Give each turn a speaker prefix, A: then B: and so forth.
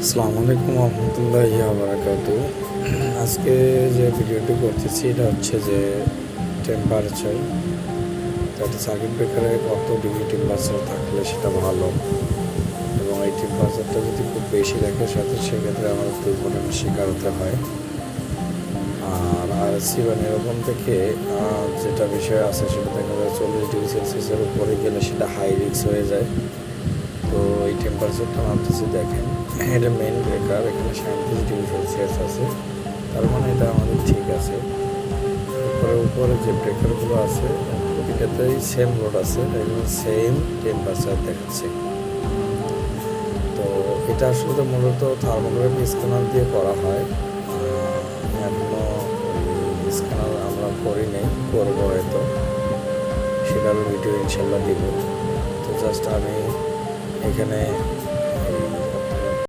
A: আসসালামু আলাইকুম রহমতুল্লাহি বারাকাতু। আজকে যে ভিডিওটি করতেছি এটা হচ্ছে যে টেম্পারেচার, একটা সার্কিট ব্রেকারে কত ডিগ্রি টেম্পারেচার থাকলে সেটা ভালো, এবং এই টেম্পারেচারটা যদি খুব বেশি রাখে সেক্ষেত্রে আমাদের দুর্ঘটনার শিকার হতে হয়। আর আরএসসি বা এরকম থেকে যেটা বিষয় আছে সেটা দেখা যায় 40 ডিগ্রি সেলসিয়াসের উপরে গেলে সেটা হাই রিস্ক হয়ে যায়। তো এই টেম্পারেচারটা নামতেছে দেখেন, এটা মেন ব্রেকার, এখানে 37 ডিগ্রি সেলসিয়াস আছে, তার মানে এটা আমাদের ঠিক আছে। উপরে যে ব্রেকারগুলো আছে প্রতিটাতেই সেম লোড আছে, এগুলো সেম টেম্পারেচার দেখাচ্ছে। তো এটা আসলে মূলত থার্মোগ্রাফি স্ক্যানার দিয়ে করা হয়। এখনও স্ক্যানার আমরা করি নেই, করবো হয়তো, সেটারও ভিডিও ইনশাল্লাহ দিব। তো জাস্ট আমি এখানে